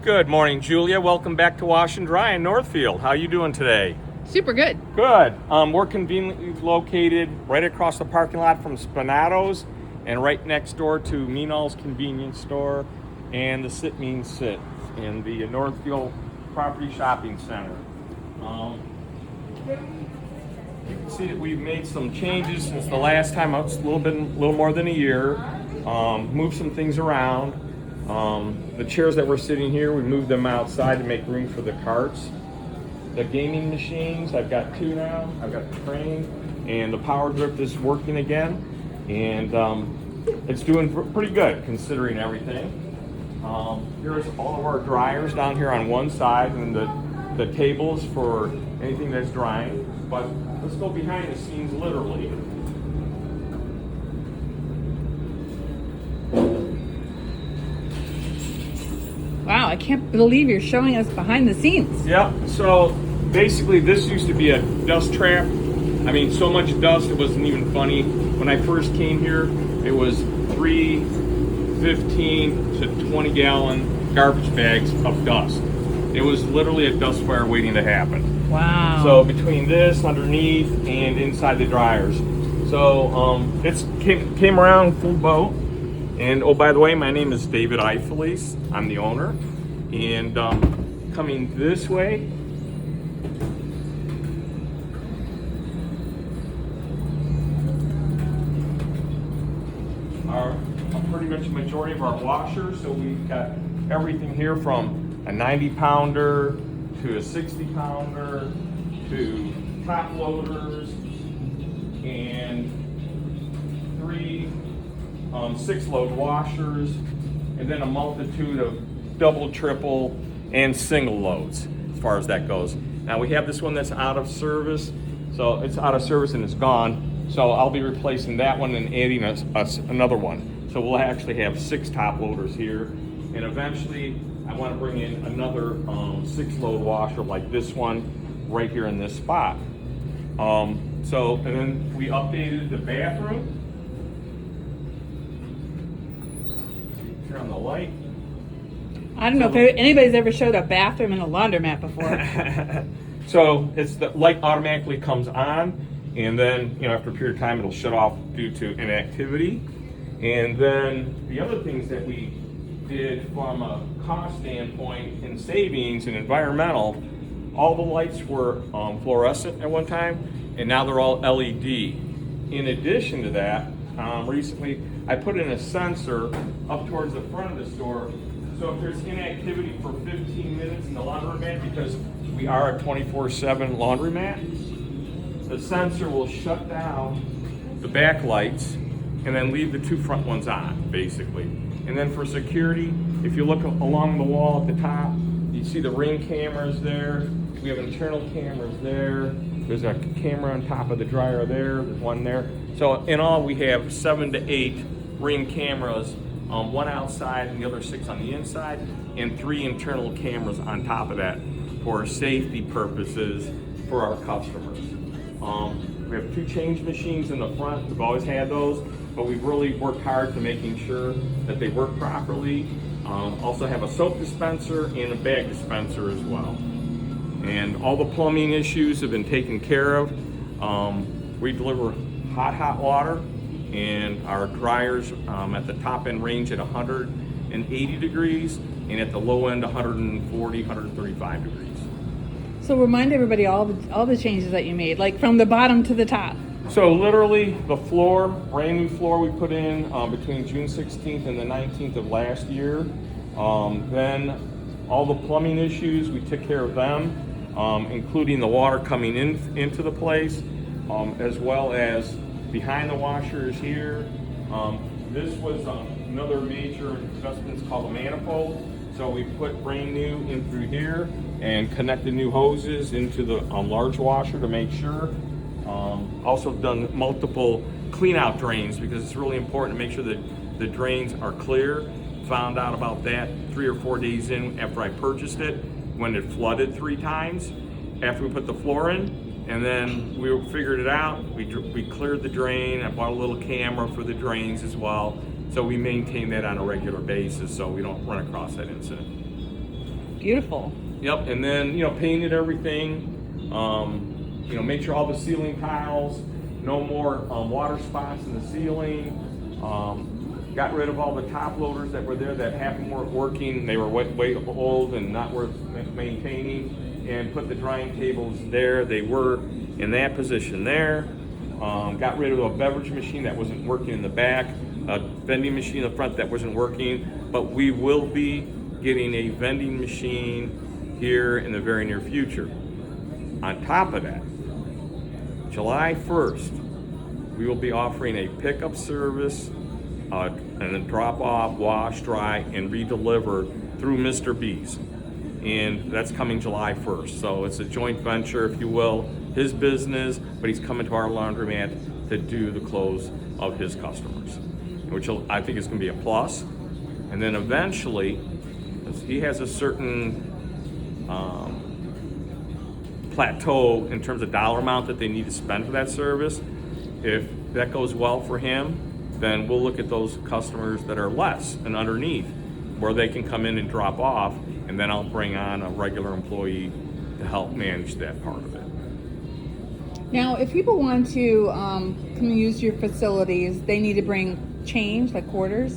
Good morning, Julia. Welcome back to Wash and Dry in Northfield. How you doing today? Super good. Good. We're conveniently located right across the parking lot from Spinato's and right next door to Meanall's Convenience Store and the Sit Means Sit in the Northfield Property Shopping Center. You can see that we've made some changes since the last time. It's a little more than a year. Moved some things around. The chairs that were sitting here, we moved them outside to make room for the carts. The gaming machines, I've got two now. I've got the crane, and the power drift is working again, and it's doing pretty good considering everything. Here's all of our dryers down here on one side, and the tables for anything that's drying. But let's go behind the scenes, literally. Wow, I can't believe you're showing us behind the scenes. Yeah, so basically this used to be a dust trap. I mean, so much dust, it wasn't even funny. When I first came here, it was 3 15 to 20 gallon garbage bags of dust. It was literally a dust fire waiting to happen. Wow. So between this, underneath, and inside the dryers. So it's came around full boat. And oh, by the way, my name is David Iafelice. I'm the owner. And coming this way, are pretty much a majority of our washers. So we've got everything here from a 90 pounder to a 60 pounder to top loaders and 3 6-load washers, and then a multitude of double, triple, and single loads as far as that goes. Now we have this one that's out of service, so it's out of service and it's gone. So I'll be replacing that one and adding another one. So we'll actually have 6 top loaders here, and eventually I want to bring in another 6-load washer like this one right here in this spot. And then we updated the bathroom. Turn on the light. I don't know if anybody's ever showed a bathroom in a laundromat before. So it's the light automatically comes on, and then after a period of time it'll shut off due to inactivity. And then the other things that we did from a cost standpoint in savings and environmental, all the lights were fluorescent at one time, and now they're all LED. In addition to that, recently I put in a sensor up towards the front of the store, so if there's inactivity for 15 minutes in the laundromat, because we are a 24/7 laundromat, the sensor will shut down the back lights and then leave the 2 front ones on, basically. And then for security, if you look along the wall at the top, you see the ring cameras there. We have internal cameras there. There's a camera on top of the dryer there. There's one there. So in all, we have 7 to 8 ring cameras, 1 outside and the other 6 on the inside, and 3 internal cameras on top of that for safety purposes for our customers. We have 2 change machines in the front. We've always had those, but we've really worked hard to making sure that they work properly. Also have a soap dispenser and a bag dispenser as well. And all the plumbing issues have been taken care of. We deliver hot water, and our dryers at the top end range at 180 degrees, and at the low end 140, 135 degrees. So remind everybody all the changes that you made, like from the bottom to the top. So literally the floor, brand new floor we put in between June 16th and the 19th of last year. Then all the plumbing issues, we took care of them, including the water coming into the place, as well as behind the washers here. This was another major investment called a manifold. So we put brand new in through here and connected new hoses into the large washer to make sure. Also done multiple clean out drains, because it's really important to make sure that the drains are clear. Found out about that 3 or 4 days in after I purchased it, when it flooded 3 times after we put the floor in. And then we figured it out. We cleared the drain. I bought a little camera for the drains as well. So we maintain that on a regular basis so we don't run across that incident. Beautiful. Yep, and then, painted everything. Make sure all the ceiling tiles, no more water spots in the ceiling. Got rid of all the top loaders that were there that half of them weren't working. They were way old and not worth maintaining. And put the drying tables there. They were in that position there. Got rid of a beverage machine that wasn't working in the back, a vending machine in the front that wasn't working. But we will be getting a vending machine here in the very near future. On top of that, July 1st, we will be offering a pickup service and a drop-off, wash, dry, and redeliver through Mr. B's. And that's coming July 1st. So it's a joint venture, if you will, his business, but he's coming to our laundromat to do the clothes of his customers, which I think is going to be a plus. And then eventually, he has a certain plateau in terms of dollar amount that they need to spend for that service. If that goes well for him, then we'll look at those customers that are less and underneath, where they can come in and drop off, and then I'll bring on a regular employee to help manage that part of it. Now, if people want to come use your facilities, they need to bring change, like quarters?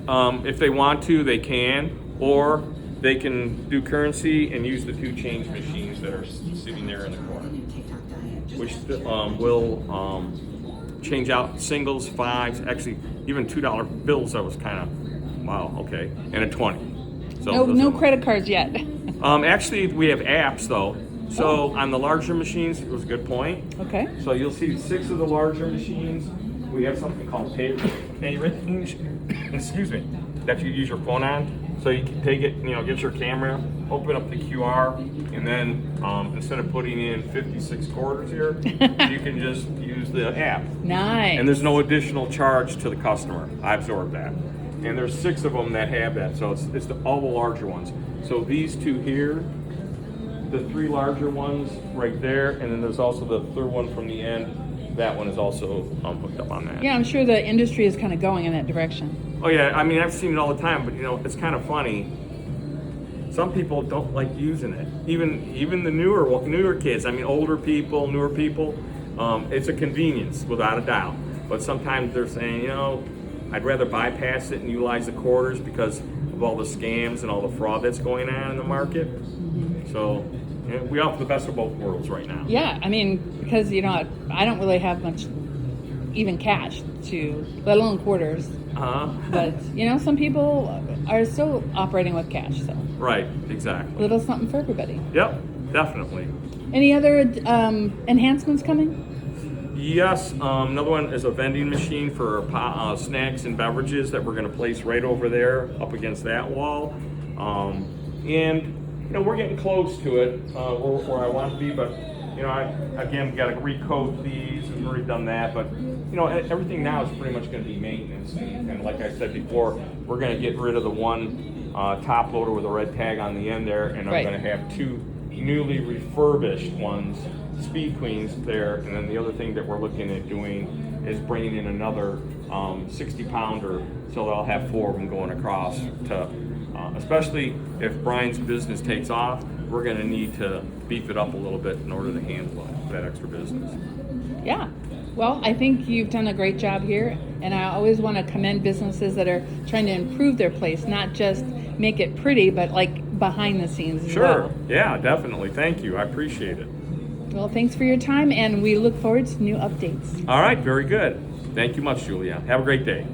If they want to, they can, or they can do currency and use the 2 change machines that are sitting there in the corner, which will change out singles, fives, actually even $2 bills. That was kind of, wow, okay, and a 20. So no credit cards yet. Actually, we have apps though. So on the larger machines, it was a good point. Okay. So you'll see 6 of the larger machines. We have something called pay range, excuse me, that you use your phone on. So you can take it, get your camera, open up the QR, and then instead of putting in 56 quarters here, you can just use the app. Nice. And there's no additional charge to the customer. I absorb that. And there's 6 of them that have that, so it's all the larger ones. So these 2 here, the 3 larger ones right there, and then there's also the 3rd one from the end. That one is also hooked up on that. Yeah, I'm sure the industry is kind of going in that direction. Oh yeah, I mean, I've seen it all the time, but it's kind of funny. Some people don't like using it. Even the newer kids. I mean, older people, newer people. It's a convenience without a doubt. But sometimes they're saying, I'd rather bypass it and utilize the quarters because of all the scams and all the fraud that's going on in the market. So we offer the best of both worlds right now. Yeah, I mean, because I don't really have much, even cash let alone quarters. But some people are still operating with cash. So right, exactly. A little something for everybody. Yep, definitely. Any other enhancements coming? Yes, another one is a vending machine for snacks and beverages that we're going to place right over there up against that wall. And we're getting close to it where I want to be, but I again got to recoat these, and we've already done that. But everything now is pretty much going to be maintenance, and like I said before, we're going to get rid of the one top loader with a red tag on the end there, and I'm going to have 2 newly refurbished ones, Speed Queens there, and then the other thing that we're looking at doing is bringing in another 60-pounder, so that I'll have 4 of them going across to. Especially if Brian's business takes off, we're going to need to beef it up a little bit in order to handle that extra business. Yeah. Well, I think you've done a great job here, and I always want to commend businesses that are trying to improve their place, not just make it pretty, but like behind the scenes as well. Sure. Yeah, definitely. Thank you. I appreciate it. Well, thanks for your time, and we look forward to new updates. All right. Very good. Thank you much, Julia. Have a great day.